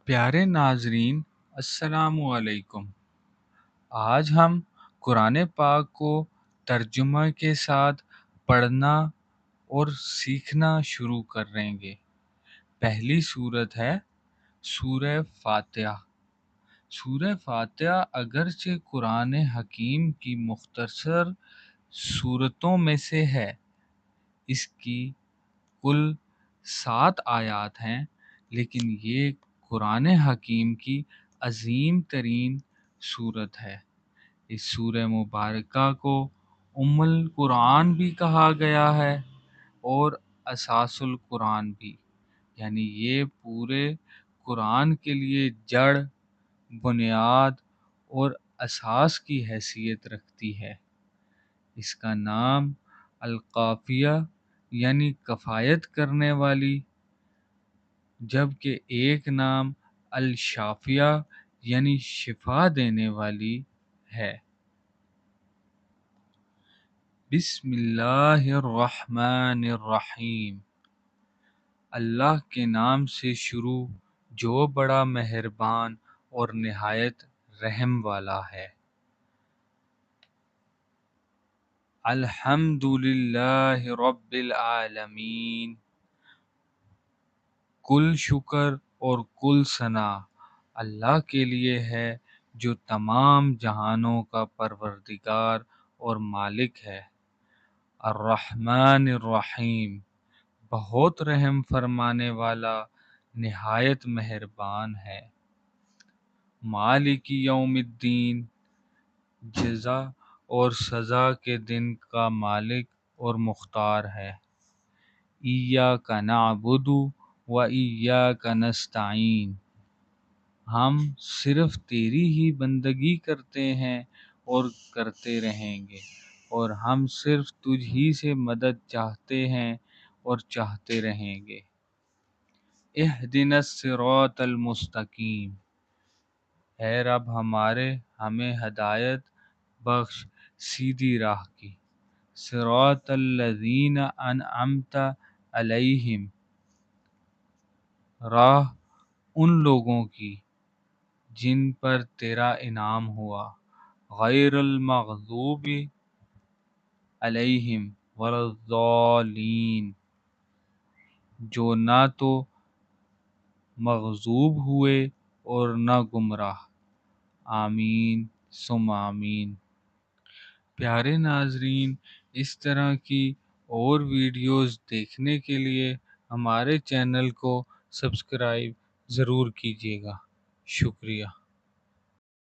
پیارے ناظرین، السلام علیکم۔ آج ہم قرآن پاک کو ترجمہ کے ساتھ پڑھنا اور سیکھنا شروع کریں گے۔ پہلی سورت ہے سورہ فاتحہ۔ سورہ فاتحہ اگرچہ قرآن حکیم کی مختصر سورتوں میں سے ہے، اس کی کل 7 آیات ہیں، لیکن یہ قرآن حکیم کی عظیم ترین سورت ہے۔ اس سورہ مبارکہ کو ام القرآن بھی کہا گیا ہے اور اساس القرآن بھی، یعنی یہ پورے قرآن کے لیے جڑ، بنیاد اور اساس کی حیثیت رکھتی ہے۔ اس کا نام القافیہ یعنی کفایت کرنے والی، جبکہ ایک نام الشافیہ یعنی شفا دینے والی ہے۔ بسم اللہ الرحمن الرحیم۔ اللہ کے نام سے شروع جو بڑا مہربان اور نہایت رحم والا ہے۔ الحمد للہ رب العالمین۔ کل شکر اور کل ثنا اللہ کے لیے ہے جو تمام جہانوں کا پروردگار اور مالک ہے۔ الرحمن الرحیم، بہت رحم فرمانے والا، نہایت مہربان ہے۔ مالک یوم الدین، جزا اور سزا کے دن کا مالک اور مختار ہے۔ ایاک نعبد و ایاک نستعین، ہم صرف تیری ہی بندگی کرتے ہیں اور کرتے رہیں گے، اور ہم صرف تجھ ہی سے مدد چاہتے ہیں اور چاہتے رہیں گے۔ اہدنا الصراط المستقیم، اے رب ہمارے، ہمیں ہدایت بخش سیدھی راہ کی۔ صراط الذین انعمت علیہم، راہ ان لوگوں کی جن پر تیرا انعام ہوا۔ غیر المغضوب علیہم ولا الضالین، جو نہ تو مغضوب ہوئے اور نہ گمراہ۔ آمین ثم آمین۔ پیارے ناظرین، اس طرح کی اور ویڈیوز دیکھنے کے لیے ہمارے چینل کو سبسکرائب ضرور کیجیے گا۔ شکریہ۔